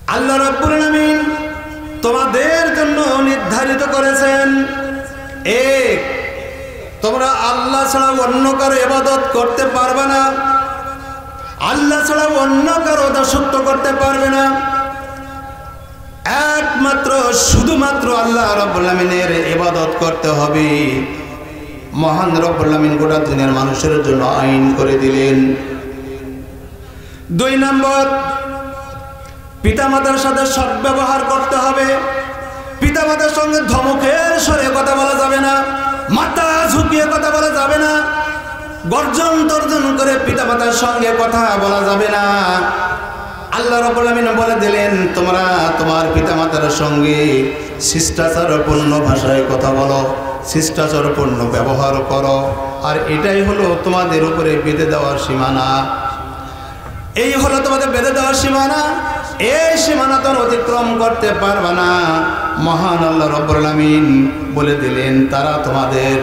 আল্লাহ রাব্বুল আলামিন তোমাদের জন্য নির্ধারিত করেছেন, এক, তোমরা আল্লাহ ছাড়া অন্য কারো ইবাদত করতে পারবে না, আল্লাহ ছাড়া অন্য কারো দাসত্ব করতে পারবে না, একমাত্র শুধুমাত্র আল্লাহ রাব্বুল আলামিনের ইবাদত করতে হবে। মহান রব্বুল আলামিন গোটা দুনিয়ার মানুষের জন্য আইন করে দিলেন। 2 নম্বর, পিতামাতার সাথে সদ্ব্যবহার করতে হবে। পিতামাতার সঙ্গে ধমকের স্বরে কথা বলা যাবে না, মাথা ঝুঁকিয়ে কথা বলা যাবে না, গর্জন তর্জন করে পিতামাতার সঙ্গে কথা বলা যাবে না। আল্লাহ রাব্বুল আলামিন বলে দিলেন, তোমরা তোমার পিতামাতার সঙ্গে শিষ্টাচারপূর্ণ ভাষায় কথা বলো, শিষ্টাচারপূর্ণ ব্যবহার করো। আর এটাই হলো তোমাদের উপরে বেঁধে দেওয়ার সীমানা, এই হলো তোমাদের বেঁধে দেওয়ার সীমানা। এই সীমানা তো অতিক্রম করতে পারবে না। মহান আল্লাহ রাব্বুল আলামিন বলে দিলেন, তারা তোমাদের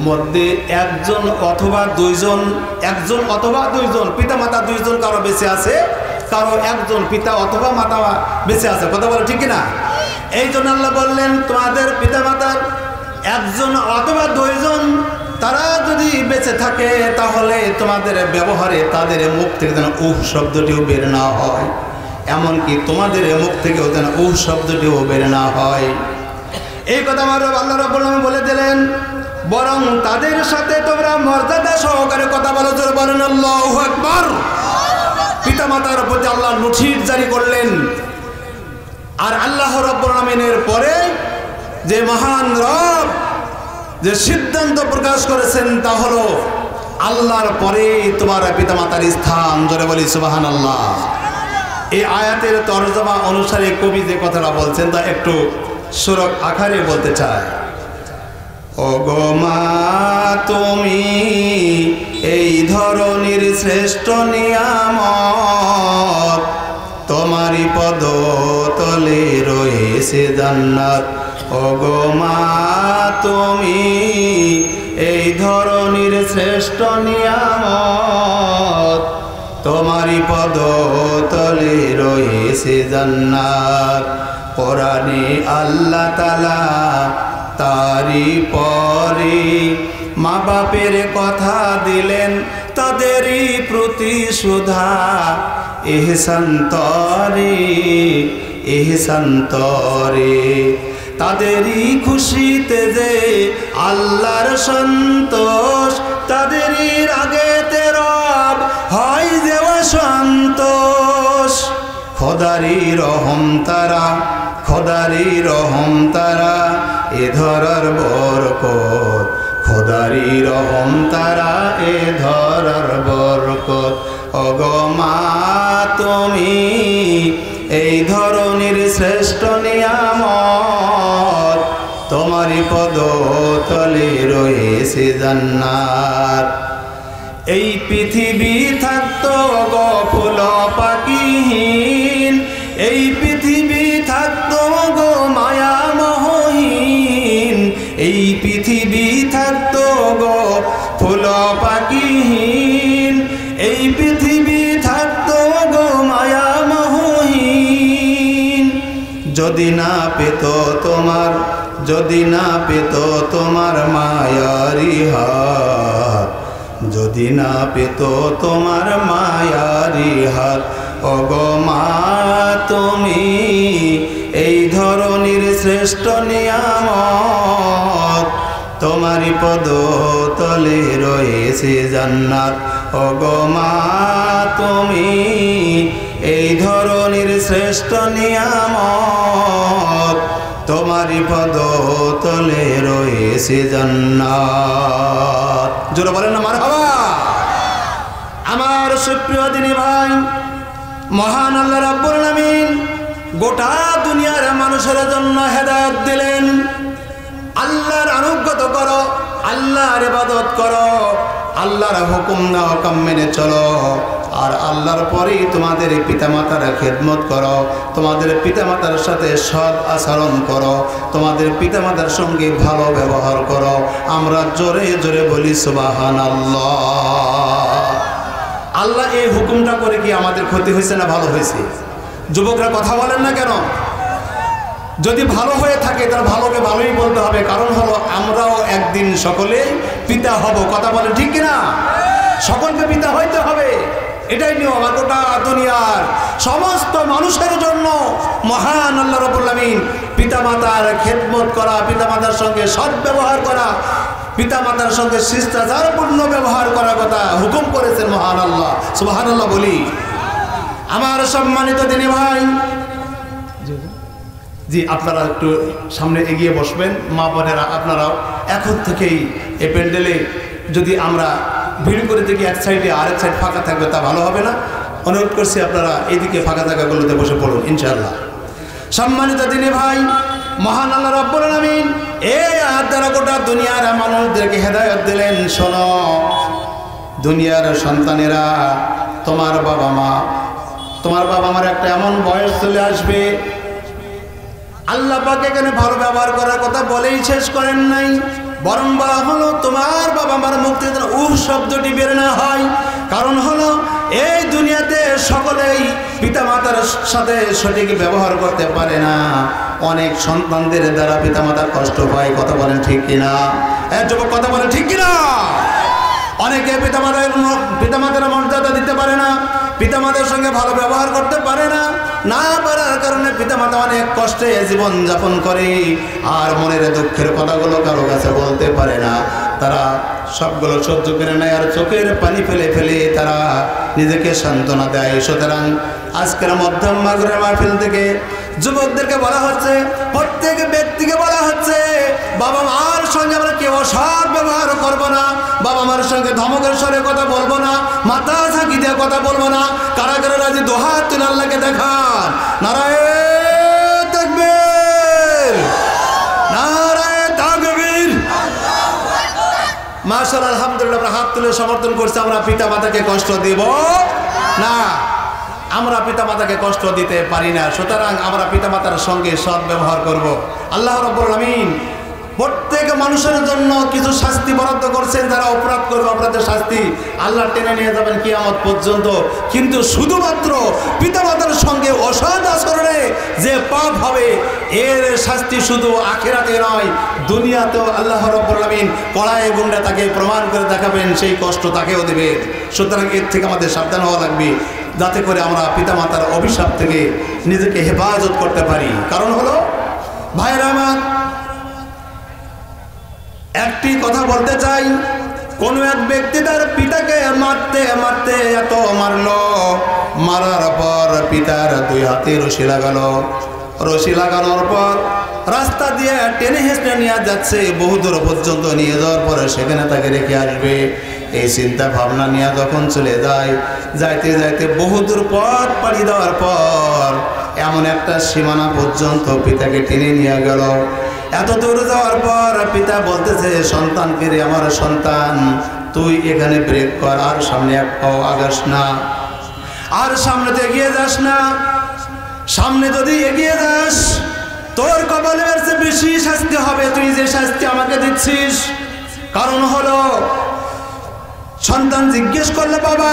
মধ্যে একজন অথবা দুইজন, একজন অথবা দুইজন, পিতা মাতা দুইজন কারো বেঁচে আছে, কারো একজন পিতা অথবা মাতা বেঁচে আছে, কথা বলো ঠিক কিনা? এই জন্য আল্লাহ বললেন, তোমাদের পিতা মাতার একজন অথবা দুইজন তারা যদি বেঁচে থাকে, তাহলে তোমাদের ব্যবহারে তাদের মুখ থেকে যেন উহ শব্দটিও বের না হয়, এমনকি তোমাদের মুখ থেকেও যেন উহ শব্দটিও বের না হয়। এই কথা আমার আল্লাহ রাব্বুল আলামিন বলে দিলেন, বরং তাদের সাথে তোমরা মর্যাদা সহকারে কথা বলো। জোরে বলেন আল্লাহু আকবার। পিতামাতার প্রতি আল্লাহ নোটিশ জারি করলেন। আর আল্লাহ রাব্বুল আলামিনের পরে যে মহান রব যে সিদ্ধান্ত প্রকাশ করেছেন, তা হলো আল্লাহর পরে তোমার পিতামাতার স্থান। জোরে বলি সুবহানাল্লাহ। এই আয়াতের তরজমা অনুসারে কবি যে কথাটা বলছেন তা একটু সূরক আকারে বলতে চায়। ও গো মা, তুমি এই ধরনের শ্রেষ্ঠ নিয়ামত, তোমারই পদ তলে রয়েছে জান্নাত। ও গো মা, তুমি এই ধরনের শ্রেষ্ঠ নিয়ামত, তোমারই পদ তলে রয়েছে জান্নাত। কোরআনে আল্লাহ তাআলা তারি পরে মা বাপের কথা দিলেন, তাদেরই প্রতি সুধা ইহসান তরে, ইহসান তরে। তাদেরই খুশিতে যে আল্লাহর সন্তোষ, তাদেরই রাগেতে রব হয় যে অসন্তোষ। খোদারি রহম তারা, খোদারি রহম তারা, এ ধরার বরকত। খোদারি রহম তারা, এ ধরার বরকত। ওগো মা, তুমি এই ধরনের শ্রেষ্ঠ নিয়ামত, তোমারই পদ তলে রয়েছে জান্নাত। এই পৃথিবী থাকতো গো ফুল পাখিহীন, এই পৃথিবী থাকতো গো মায়া মোহহীন, এই পৃথিবী থাকতো গো ফুল পাখিহীন, এই পৃথিবী থাকতো গো মায়া মোহহীন। যদি না পেত তোমার, যদি না পেত তোমার মায়ারি হাত, যদি না পেত তোমার মায়ারি হাত। ওগো মা, তুমি এই ধরনের শ্রেষ্ঠ নিয়ামত, তোমারই পদ তলে রয়েছে জান্নাত। ওগো মা, তুমি এই ধরনের শ্রেষ্ঠ নিয়ামত, তোমারই পদ তলে রয়েছে জান্নাত। জোরে বলেন না মারহাবা। আমার সুপ্রিয় দিনী ভাই, মহান আল্লাহ রাব্বুল আলামিন গোটা দুনিয়ার মানুষের জন্য হেদায়েত দিলেন। আল্লাহর আনুগত্য করো, আল্লাহর ইবাদত করো, আল্লাহর হুকুম না হুকুম মেনে চলো। আর আল্লাহর পরেই তোমাদের পিতামাতার খেদমত করো, তোমাদের পিতামাতার সাথে সৎ আচরণ করো, তোমাদের পিতামাতার সঙ্গে ভালো ব্যবহার করো। আমরা জোরে জোরে বলি সুবহানাল্লাহ। আল্লাহ এই হুকুমটা করে কি আমাদের ক্ষতি হয়েছে না ভালো হয়েছে? যুবকরা কথা বলেন না কেন? যদি ভালো হয়ে থাকে তাহলে ভালোকে ভালোই বলতে হবে, কারণ হলো আমরাও একদিন সকলেই পিতা হব। কথা বলেন ঠিক কিনা? সকলকে পিতা হইতে হবে, এটাই নিয়ম। আর গোটা দুনিয়ার সমস্ত মানুষের জন্য মহান আল্লাহ রাব্বুল আলামিন পিতামাতার খেদমত করা, পিতামাতার সঙ্গে সদ্ব্যবহার করা, পিতামাতার সঙ্গে শিষ্টাচারপূর্ণ ব্যবহার করার কথা হুকুম করেছেন মহান আল্লাহ। সুবহানাল্লাহ বলি। আমার সম্মানিত দিনী ভাই, জি আপনারা একটু সামনে এগিয়ে বসবেন। মা বোনেরা আপনারাও এখন থেকেই এই প্যান্ডেলে যদি আমরা ভিড় করে দেখি এক সাইডে আরেক সাইড ফাঁকা থাকবে তা ভালো হবে না। অনুরোধ করছি আপনারা এইদিকে ফাঁকা জায়গাগুলোতে বসে পড়ুন ইনশাআল্লাহ। সম্মানিত দিনী ভাই, মহান আল্লাহ রাব্বুল আলামিন এই আয়াত দ্বারা গোটা দুনিয়ার মানুষদেরকে হেদায়েত দিলেন। শোনো দুনিয়ার সন্তানেরা, তোমার বাবা মার একটা এমন বয়স চলে আসবে, আল্লাহ পাক এখানে ভালো ব্যবহার করার কথা বলেই শেষ করেন নাই, বরং বলা হলো তোমার বাবা মার মুখ থেকে যেন উহ শব্দটি বের না হয়। কারণ হলো এই দুনিয়াতে সকলেই পিতামাতার সাথে সঠিক ব্যবহার করতে পারে না। অনেক সন্তানদের দ্বারা পিতামাতার কষ্ট পায়। কথা বলেন ঠিক কিনা? যুবক কথা বলেন ঠিক কিনা? অনেকে পিতামাতার মর্যাদা দিতে পারে না, পিতামাতার সঙ্গে ভালো ব্যবহার করতে পারে না। না পারার কারণে পিতামাতা অনেক কষ্টে জীবন যাপন করে, আর মনের দুঃখের কথাগুলো কারো কাছে বলতে পারে না। তারা সবগুলো সহ্য করে নেয় আর চোখের পানি ফেলে ফেলে তারা নিজেকে সান্ত্বনা দেয়। সুতরাং আজকের মধ্যম মাগরিবের মাহফিল থেকে যুবকদেরকে বলা হচ্ছে, প্রত্যেক ব্যক্তিকে বলা হচ্ছে, বাবা মার সঙ্গে আমরা কেউ অসৎ ব্যবহার করবো না, বাবা মার সঙ্গে ধমকের স্বরে কথা বলবো না, মাথা ঝাঁকি দিয়ে কথা বলবো না। কারা কারা রাজি দোহাত তুলে আল্লাহকে দেখান। নারায়ে তাকবীর, নারায়ে তাকবীর। মাশাআল্লাহ, আলহামদুলিল্লাহ, আমরা হাত তুলে সমর্থন করছি। আমরা পিতা মাতাকে কষ্ট দেব না, আমরা পিতামাতাকে কষ্ট দিতে পারি না। সুতরাং আমরা পিতামাতার সঙ্গে সৎ ব্যবহার করব। আল্লাহ রাব্বুল আলামিন প্রত্যেক মানুষের জন্য কিছু শাস্তি বরাদ্দ করছেন। যারা অপরাধ করবে অপরাধের শাস্তি আল্লাহ টেনে নিয়ে যাবেন কিয়ামত পর্যন্ত। কিন্তু শুধুমাত্র পিতামাতার সঙ্গে অসৎ আচরণে যে পাপ হবে এর শাস্তি শুধু আখিরাতে নয়, দুনিয়াতেও আল্লাহ রাব্বুল আলামিন কড়ায় গুন্ডা তাকে প্রমাণ করে দেখাবেন, সেই কষ্ট তাকেও দেবে। সুতরাং এর থেকে আমাদের সাবধান হওয়া লাগবে, যাতে করে আমরা পিতামাতার অভিশাপ থেকে নিজেকে হেফাজত করতে পারি। কারণ হলো ভাইরা আমার, একটি কথা বলতে চাই, কোন এক ব্যক্তি তার পিতাকে মারতে মারতে এত মারলো, মারার পর পিতার দুই হাতে রশি লাগালো। রশি লাগানোর পর রাস্তা দিয়ে টেনে হেঁচড়ে নিয়ে যাচ্ছে, বহুদূর পর্যন্ত নিয়ে যাওয়ার পরে সেখানে তাকে রেখে আসবে। এই চিন্তা ভাবনা নিয়ে যখন চলে যায়, যাইতে যাইতে বহুদূর পথ পাড়ি দেওয়ার পর এমন একটা সীমানা পর্যন্ত পিতাকে টেনে নিয়ে গেল। এত দূর যাওয়ার পর পিতা বলতেছে সন্তানকে, রে আমার সন্তান, তুই এখানে ব্রেক কর, আর সামনে এক পাও আগাস না, আর সামনেতে এগিয়ে যাস না। সামনে যদি এগিয়ে যাস তোর কপালের চেয়ে বেশি শাস্তি হবে, তুই যে শাস্তি আমাকে দিচ্ছিস। কারণ হলো সন্তান জিজ্ঞেস করলে, বাবা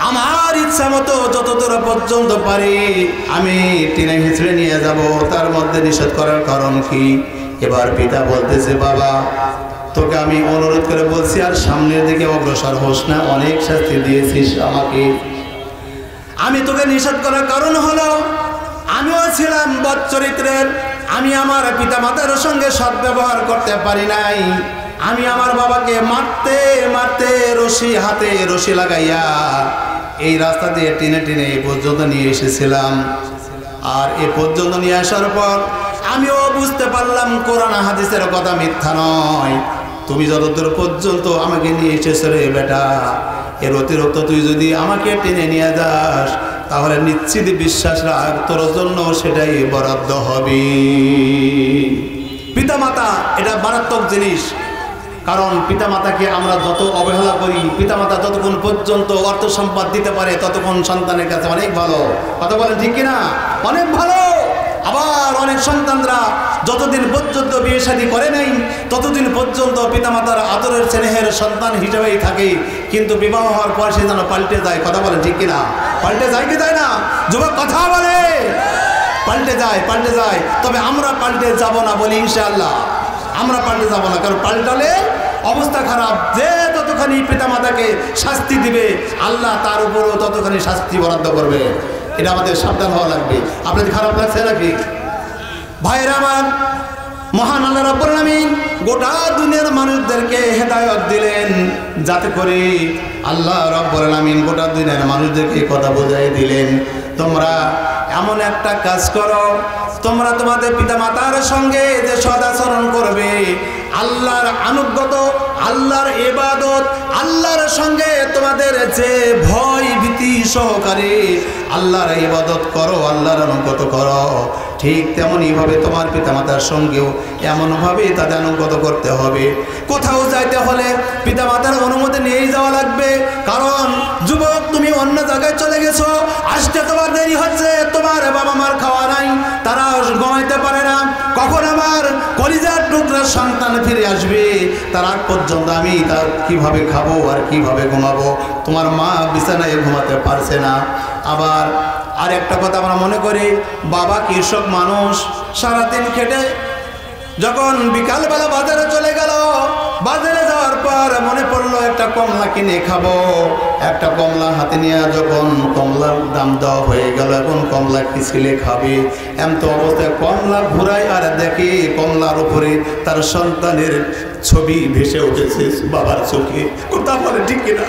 আমার ইচ্ছা মতো যত দূর পর্যন্ত পারি আমি টেনে হিঁচড়ে নিয়ে যাব, তার মধ্যে নিষেধ করার কারণ কি? এবার পিতা বলতেছে, বাবা তোকে আমি অনুরোধ করে বলছি আর সামনের দিকে অগ্রসর হোস না, অনেক শাস্তি দিয়েছিস আমাকে। আমি তোকে নিষেধ করার কারণ হলো আমিও ছিলাম বদ চরিত্রের, আমি আমার পিতা মাতার সঙ্গে সদ্ব্যবহার করতে পারি নাই। আমি আমার বাবাকে মারতে মারতে রশি হাতে রশি লাগাইয়া এই রাস্তা দিয়ে টেনে টেনে এ পর্যন্ত নিয়ে এসেছিলাম। আর এ পর্যন্ত নিয়ে আসার পর আমিও বুঝতে পারলাম কোরআন হাদিসের কথা মিথ্যা নয়। তুমি যতদূর পর্যন্ত আমাকে নিয়ে এসেছো রে বেটা, এর অতিরিক্ত তুই যদি আমাকে টেনে নিয়ে যাস তাহলে নিশ্চিত বিশ্বাস রাখ তোর জন্য সেটাই বরাদ্দ হবে। পিতামাতা এটা মারাত্মক জিনিস, কারণ পিতামাতাকে আমরা যত অবহেলা করি, পিতামাতা যতক্ষণ পর্যন্ত অর্থ সম্পদ দিতে পারে ততক্ষণ সন্তানের কাছে অনেক ভালো। কথা বলেন ঠিক কিনা? অনেক ভালো। আবার অনেক সন্তানরা যতদিন পর্যন্ত বিয়ে শাদী করে নাই ততদিন পর্যন্ত পিতামাতার আদরের স্নেহের সন্তান হিসেবেই থাকে, কিন্তু বিবাহ হওয়ার পর সে যেন পাল্টে যায়। কথা বলেন ঠিক কিনা? পাল্টে যায় কি যায় না? যুবক কথা বলে, পাল্টে যায়। তবে আমরা পাল্টে যাব না বলি ইনশাআল্লাহ, আমরা পাল্টে যাব না, কারণ পাল্টালে অবস্থা খারাপ। যে ততখানি পিতামাতাকে শাস্তি দিবে আল্লাহ তার উপরও ততখানি শাস্তি বরাদ্দ করবে। এটা আমাদের সাবধান হওয়া লাগবে। আপনাদের খারাপ লাগছে নাকি? ভাইরা আমার, মহান আল্লাহ রাব্বুল আলামিন গোটা দুনিয়ার মানুষদেরকে হেদায়েত দিলেন, যাতে করে আল্লাহ রাব্বুল আলামিন গোটা দুনিয়ার মানুষদেরকে কথা বোঝাই দিলেন, তোমরা এমন একটা কাজ করো, তোমরা তোমাদের পিতামাতার সঙ্গে যে সদাচরণ করবে, আল্লাহর আনুগত্য, আল্লাহর ইবাদত, আল্লাহর সঙ্গে তোমাদের যে ভয় ভীতি সহকারে আল্লাহর ইবাদত করো, আল্লাহর আনুগত্য করো, ঠিক তেমনইভাবে তোমার পিতামাতার সঙ্গেও এমনভাবে তাদের আনুগত্য করতে হবে। কোথাও যাইতে হলে পিতামাতার অনুমতি নিয়েই যাওয়া লাগবে, কারণ যুবক তুমি অন্য জায়গায় চলে গেছো, আসতে তোমার দেরি হচ্ছে, তোমার বাবা মার খাওয়া নাই, তারা ঘুমাইতে পারে না, কখন আমার কলিজার টুকরা সন্তান ফিরে আসবে, তার আগ পর্যন্ত আমি তার কিভাবে খাবো আর কিভাবে ঘুমাবো, তোমার মা বিছানায় ঘুমাতে পারছে না। আবার আর একটা কথা আমরা মনে করি, বাবা কৃষক মানুষ, সারাদিন খেটে যখন বিকালবেলা বাজারে চলে গেল, বাজারে যাওয়ার পর মনে পড়লো একটা কমলা কিনে খাবো, একটা কমলা হাতে নিয়ে যখন কমলার দাম দেওয়া হয়ে গেল, এখন কমলা কি ছেলে খাবে, এমন তো অবস্থায় কমলা ঘুরায় আর দেখি কমলার উপরে তার সন্তানের ছবি ভেসে উঠেছে বাবার চোখে। কথা বলে ঠিক কিনা?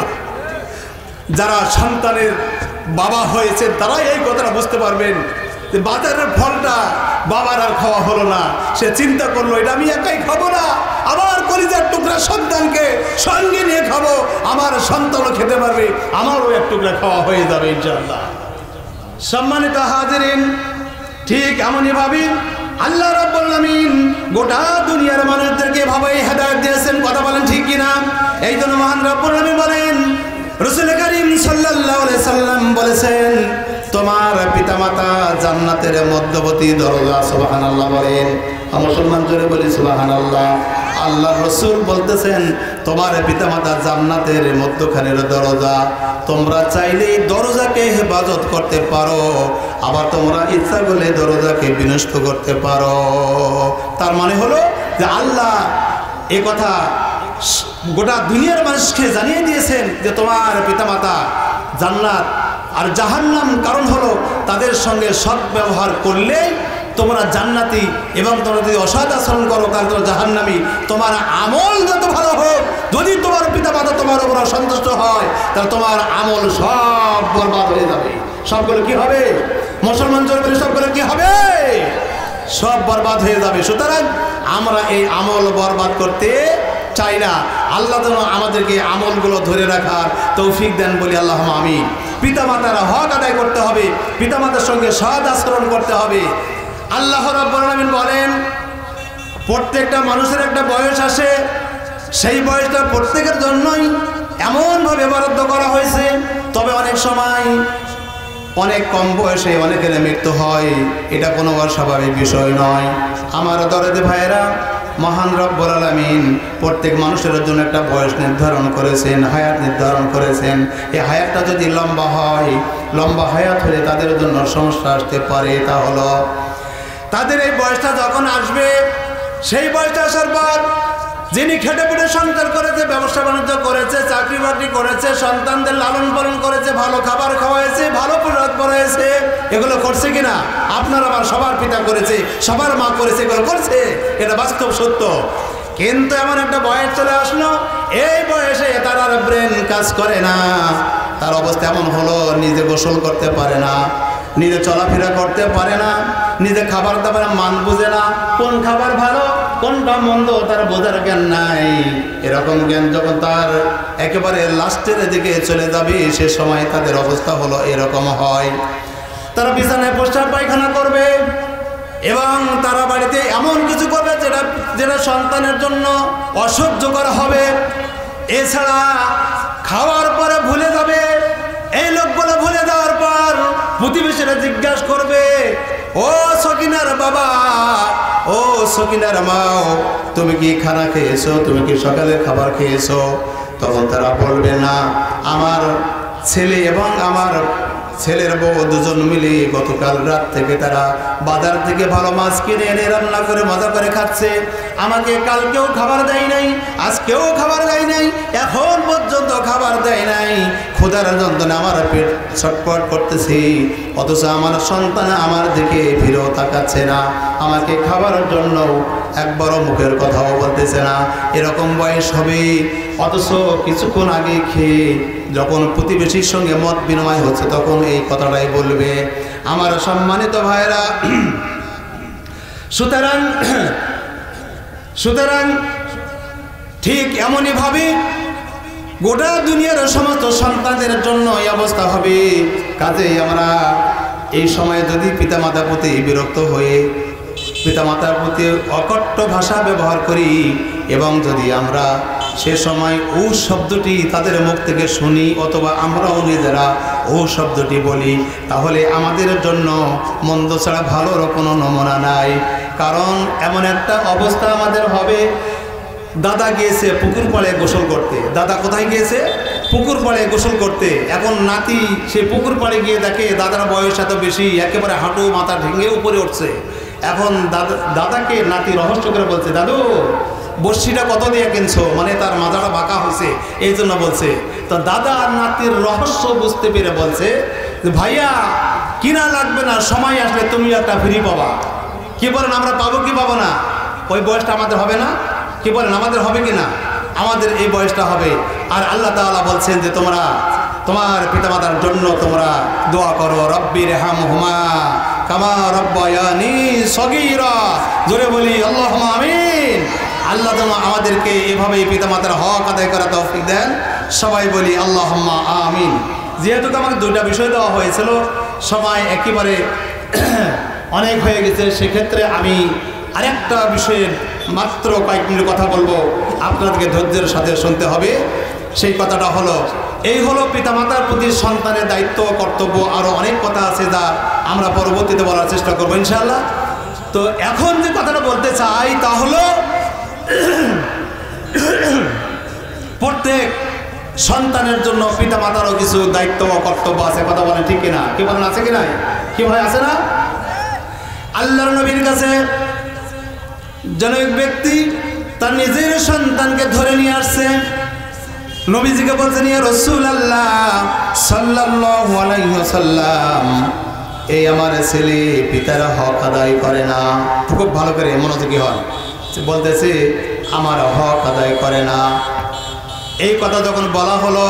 যারা সন্তানের বাবা হয়েছে তারাই এই কথাটা বুঝতে পারবেন যে বাজারের ফলটা বাবার আর খাওয়া হলো না, সে চিন্তা করলো এটা আমি একাই খাবো না, আমার কলিজার টুকরা সন্তানকে সঙ্গে নিয়ে খাবো, আমার সন্তানও খেতে পারবে, আমারও এক টুকরা খাওয়া হয়ে যাবে ইনশাআল্লাহ। সম্মানিত হাজিরিন, ঠিক এমনই ভাবি আল্লাহ রাব্বুল আলামিন গোটা দুনিয়ার মানুষদেরকে এভাবেই হেদায়েত দিয়েছেন। কথা বলেন ঠিক কিনা? এই জন্য মহান রাব্বুল আলামিন বলেন, রাসূল কারীম সাল্লাল্লাহু আলাইহি সাল্লাম বলেছেন, তোমার পিতামাতা জান্নাতের মধ্যবর্তী দরজা। সুবহানাল্লাহ বলেন। মুসলমান জোরে বলি সুবহানাল্লাহ। আল্লাহর রাসূল বলতেছেন, তোমার পিতামাতা জান্নাতের মধ্যখানের দরজা, তোমরা চাইলে দরজাকে হেফাজত করতে পারো, আবার তোমরা ইচ্ছা করলে দরজাকে বিনষ্ট করতে পারো। তার মানে হলো যে আল্লাহ এ কথা গোটা দুনিয়ার মানুষকে জানিয়ে দিয়েছেন যে তোমার পিতামাতা জান্নাত আর জাহান্নাম, কারণ হলো তাদের সঙ্গে সৎ ব্যবহার করলে তোমরা জান্নাতি, এবং তোমরা যদি অসৎ আচরণ করো তাহলে তোমরা জাহান্নামী। তোমার আমল যত ভালো হোক, যদি তোমার পিতামাতা তোমার উপর অসন্তুষ্ট হয় তাহলে তোমার আমল সব বরবাদ হয়ে যাবে। সবগুলো কি হবে? মুসলমান জনগণ সবগুলো কি হবে? সব বরবাদ হয়ে যাবে। সুতরাং আমরা এই আমল বরবাদ করতে চাই না। আল্লাহ যেন আমাদেরকে আমলগুলো ধরে রাখার তৌফিক দেন বলি আল্লাহুম্মা আমিন। পিতামাতার হক আদায় করতে হবে, পিতামাতার সঙ্গে সৎ আচরণ করতে হবে। আল্লাহ রাব্বুল আলামিন বলেন, প্রত্যেকটা মানুষের একটা বয়স আসে, সেই বয়সটা প্রত্যেকের জন্যই এমনভাবে বরাদ্দ করা হয়েছে। তবে অনেক সময় অনেক কম বয়সে অনেকের মৃত্যু হয়, এটা কোনো অস্বাভাবিক বিষয় নয়। আমার দরদি ভাইয়েরা, মহান রব্বুল আলামিন প্রত্যেক মানুষের জন্য একটা বয়স নির্ধারণ করেছেন, হায়াত নির্ধারণ করেছেন। এই হায়াতটা যদি লম্বা হয়, লম্বা হায়াত হলে তাদের জন্য সমস্যা আসতে পারে। তা হলো তাদের এই বয়সটা যখন আসবে, সেই বয়সটা আসার পর যিনি খেটে পেটে সন্তান করেছে, ব্যবসা বাণিজ্য করেছে, চাকরি বাকরি করেছে, সন্তানদের লালন পালন করেছে, ভালো খাবার খাওয়াইছে, ভালো পোশাক পরাইছে, এগুলো করছে কিনা? আপনার আমার সবার পিতা করেছে, সবার মা করেছে, এগুলো করছে, এটা বাস্তব সত্য। কিন্তু এমন একটা বয়স চলে আসলো, এই বয়সে তার আর ব্রেন কাজ করে না, তার অবস্থা এমন হলো নিজে গোসল করতে পারে না, নিজে চলাফেরা করতে পারে না, নিজে খাবার দাবার মান বুঝে না, কোন খাবার ভালো কোনটা মন্দ তার বোঝার জ্ঞান নাই। এরকম জ্ঞান যখন তার একেবারে লাস্টের দিকে চলে যাবে, সে সময় তাদের অবস্থা হলো এরকম হয়। তারা বিছানায় প্রস্রাব পায়খানা করবে, এবং তারা বাড়িতে এমন কিছু করবে যেটা সন্তানের জন্য অসহ্যকর হবে। এছাড়া খাওয়ার পরে ভুলে যাবে। এই লোকগুলো ভুলে যাওয়ার পর প্রতিবেশীরা জিজ্ঞাসা করবে, ও সকিনার বাবা, ও সকিনার মাও, তুমি কি খানা খেয়েছো? তুমি কি সকালে খাবার খেয়েছো? তখন তারা বলবে না, আমার ছেলে এবং আমার ছেলের বউ দুজন মিলে গতকাল রাত থেকে তারা বাজার থেকে ভালো মাছ কিনে এনে রান্না করে মজা করে খাচ্ছে। আমাকে কালকেও খাবার দেয় নাই, আজকেও খাবার দেয় নাই, এখন পর্যন্ত খাবার দেয় নাই। ক্ষুধার যন্ত্রণা আমার পেট ছটফট করতেছি, অথচ আমার সন্তান আমার দিকে ফিরেও তাকাচ্ছে না, আমাকে খাবারের জন্য একবারও মুখের কথাও বলতেছে না। এরকম বয়স হবে, অথচ কিছুক্ষণ আগে খেয়ে যখন প্রতিবেশীর সঙ্গে মত বিনিময় হচ্ছে তখন এই কথাটাই বলবে। আমার সম্মানিত ভাইরা, সুতরাং ঠিক এমনই ভাবে গোটা দুনিয়ার সমস্ত সন্তানদের জন্য এই অবস্থা হবে। কাজেই আমরা এই সময়ে যদি পিতামাতার প্রতি বিরক্ত হয়ে পিতামাতার প্রতি অকট্ট ভাষা ব্যবহার করি এবং যদি আমরা সে সময় ও শব্দটি তাদের মুখ থেকে শুনি অথবা আমরাও নিজেরা ও শব্দটি বলি, তাহলে আমাদের জন্য মন্দ ছাড়া ভালোর কোনো নমুনা নাই। কারণ এমন একটা অবস্থা আমাদের হবে, দাদা গিয়েছে পুকুর পাড়ে গোসল করতে। দাদা কোথায় গিয়েছে? পুকুর পাড়ে গোসল করতে। এখন নাতি সে পুকুর পাড়ে গিয়ে দেখে দাদার বয়স এত বেশি, একেবারে হাঁটু মাথা ভেঙে উপরে উঠছে। এখন দাদাকে নাতি রহস্য করে বলছে, দাদু বড়শিটা কত দিয়ে কিনছো? মানে তার মাথাটা বাঁকা হয়েছে এই জন্য বলছে। তো দাদা আর নাতির রহস্য বুঝতে পেরে বলছে, ভাইয়া কিনা লাগবে না, সময় আসলে তুমি একটা ফ্রি পাবা। কি বলেন, আমরা পাবো কি পাবো না? ওই বয়সটা আমাদের হবে না? কি বলেন, আমাদের হবে কি না? আমাদের এই বয়সটা হবে। আর আল্লাহ তাআলা বলছেন যে তোমরা তোমার পিতামাতার জন্য তোমরা দোয়া করো, রব্বির হামহুমা কামা রব্বায়ানি সগীরা। জোরে বলি আল্লাহুম্মা আমিন। আল্লাহ যেন আমাদেরকে এভাবেই পিতামাতার হক আদায় করা তৌফিক দেন। সবাই বলি আল্লাহুম্মা আমিন। যেহেতু আমাকে দুইটা বিষয় দেওয়া হয়েছিল, সময় একেবারে অনেক হয়ে গেছে, সেক্ষেত্রে আমি আরেকটা বিষয়ের মাত্র কয়েক মিনিট কথা বলবো, আপনাদেরকে ধৈর্যের সাথে শুনতে হবে। সেই কথাটা হলো, এই হলো পিতামাতার প্রতি সন্তানের দায়িত্ব কর্তব্য। আরও অনেক কথা আছে যা আমরা পরবর্তীতে বলার চেষ্টা করবো ইনশাআল্লাহ। তো এখন যে কথাটা বলতে চাই তা হলো, প্রত্যেক সন্তানের জন্য পিতামাতারও কিছু দায়িত্ব ও কর্তব্য আছে। কথা বলেন ঠিক কিনা? কি বলেন, আছে কি নাই? কি ভাই আছে না? আল্লাহর নবীর কাছে যেন এক ব্যক্তি তার নিজের সন্তানকে ধরে নিয়ে আসছে। নবীজিকে বলছেন, ইয়া রাসূলুল্লাহ সাল্লাল্লাহু আলাইহি ওয়াসাল্লাম, এই আমার ছেলে পিতার হক আদায় করে না। খুব ভালো করে মনোযোগী হন। বলতেছে আমার হক আদায় করে না। এই কথা যখন বলা হলো,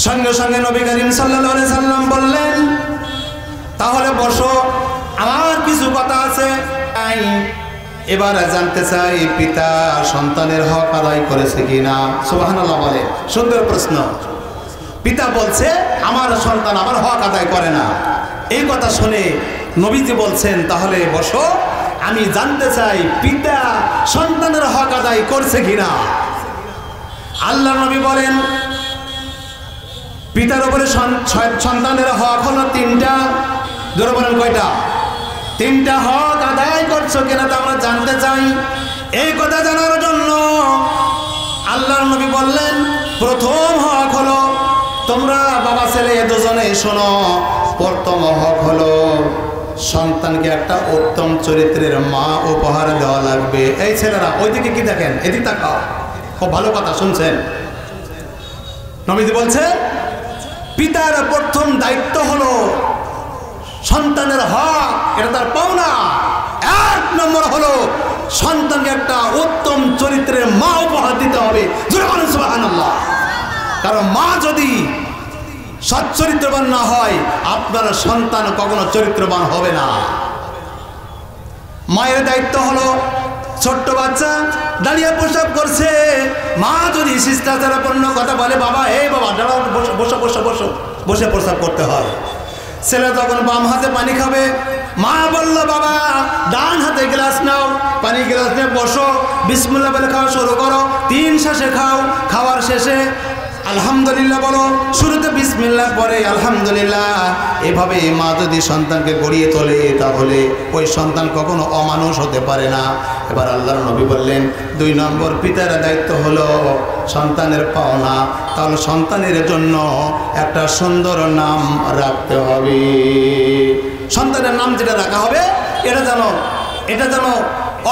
সঙ্গে সঙ্গে নবী করিম সাল্লাল্লাহু আলাইহি সাল্লাম বললেন, তাহলে বসো, আমার কিছু কথা আছে। এবার জানতে চাই পিতা সন্তানের হক আদায় করেছে কিনা। সুবহানাল্লাহ বলে, সুন্দর প্রশ্ন। পিতা বলছে আমার সন্তান আমার হক আদায় করে না। এই কথা শুনে নবীজি বলছেন, তাহলে বসো, আমি জানতে চাই পিতা সন্তানের হক আদায় করছে কিনা। আল্লাহ নবী বলেন, পিতার উপরে সন্তানের হক হলো তিনটা। ধরে বলেন কয়টা? তিনটা হক আদায় করছো কিনা তা আমরা জানতে চাই। এই কথা জানার জন্য আল্লাহর নবী বললেন, প্রথম হক হলো, তোমরা বাবা ছেলে দুজনে শোনো, প্রথম হক হলো সন্তানকে একটা উত্তম চরিত্রের মা উপহার দেওয়া লাগবে। এই ছেলেরা ওইদিকে কি দেখেন, এদিকে তাকাও, খুব ভালো কথা শুনছেন। নবীজি বলছে পিতার প্রথম দায়িত্ব হলো সন্তানের হক, এটা তার পাওনা। এক নম্বর হলো সন্তানকে একটা উত্তম চরিত্রের মা উপহার দিতে হবে। সুবহানাল্লাহ। কারণ মা যদি সচ্চরিত্রবান না হয়, আপনার সন্তান কখনো চরিত্রবান হবে না। মায়ের দায়িত্ব হলো, ছোট্ট বাচ্চা দাঁড়িয়ে প্রসাব করছে, মা যদি শিষ্টাচারপূর্ণ কথা বলে, বাবা এই বাবা দাঁড়াও, বসো বসো বসো, বসে প্রসাব করতে হয়। ছেলে তখন বাম হাতে পানি খাবে, মা বললো বাবা ডান হাতে গ্লাস নাও, পানি গ্লাস নিয়ে বসো, বিসমিল্লাহ বলে খাওয়া শুরু করো, 3 শ্বাসে খাও। খাওয়ার শেষে আলহামদুলিল্লাহ বলো, শুরুতে বিসমিল্লাহ পরে আলহামদুলিল্লাহ। এভাবে মা যদি সন্তানকে গড়িয়ে তোলে তাহলে ওই সন্তান কখনো অমানুষ হতে পারে না। এবার আল্লাহর নবী বললেন 2 নম্বর পিতার দায়িত্ব হলো সন্তানের পাওনা, তাহলে সন্তানের জন্য একটা সুন্দর নাম রাখতে হবে। সন্তানের নাম যেটা রাখা হবে এটা যেন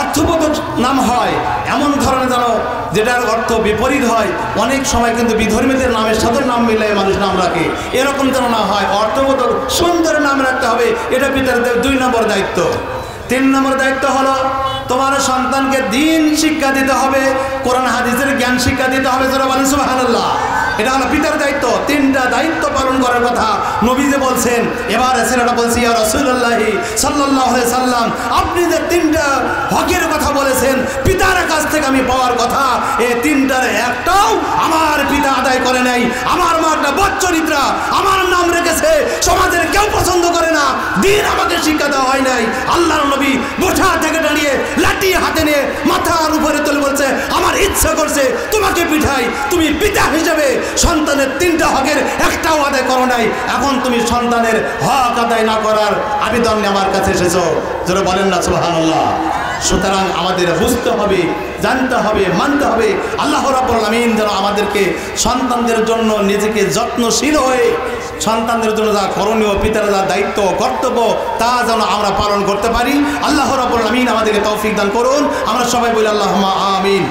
অর্থবোধক নাম হয়, এমন ধরনের যেন যেটার অর্থ বিপরীত হয়। অনেক সময় কিন্তু বিধর্মীদের নামের সাথে নাম মিলে মানুষ নাম রাখে, এরকম যেন না হয়, অর্থবোধক সুন্দর নাম রাখতে হবে। এটা পিতার 2 নম্বর দায়িত্ব। 3 নম্বর দায়িত্ব হলো তোমার সন্তানকে দিন শিক্ষা দিতে হবে, কোরআন হাদিসের জ্ঞান শিক্ষা দিতে হবে। যারা বলেন সুবহানাল্লাহ, এটা হলো পিতার দায়িত্ব। 3টা দায়িত্ব পালন করার কথা নবীজি বলছেন। এবার ছেলেটা বলছি, ইয়া রাসূলুল্লাহ সাল্লাল্লাহু আলাইহি সাল্লাম, আপনি যে 3টা হকের কথা বলেছেন পিতার কাছ থেকে আমি পাওয়ার কথা, এই 3টার একটাও আমার পিতা আদায় করে নাই। আমার মা একটা বচ্চরিত্রা, আমার নাম রেখেছে, সমাজের কেউ পছন্দ করে না, দিন আমাকে শিক্ষা দেওয়া হয় নাই। আল্লাহর নবী বসা থেকে দাঁড়িয়ে লাঠি হাতে নিয়ে মাথার উপরে তুলে বলছে, আমার ইচ্ছা করছে তোমাকে পিঠাই, তুমি পিতা হিসেবে সন্তানের 3টা হকের একটাও আদায় করো নাই, এখন তুমি সন্তানের হক আদায় না করার আবেদন নিয়ে আমার কাছে এসেছো। যারা বলেন না সুবহানাল্লাহ। সুতরাং আমাদের বুঝতে হবে, জানতে হবে, মানতে হবে আল্লাহ রাব্বুল আলামিন যেন আমাদেরকে সন্তানদের জন্য নিজেকে যত্নশীল হয়ে সন্তানদের জন্য যা করণীয়, পিতার যা দায়িত্ব কর্তব্য তা যেন আমরা পালন করতে পারি। আল্লাহ রাব্বুল আলামিন আমাদেরকে তৌফিক দান করুন। আমরা সবাই বলি আল্লাহুম্মা আমিন।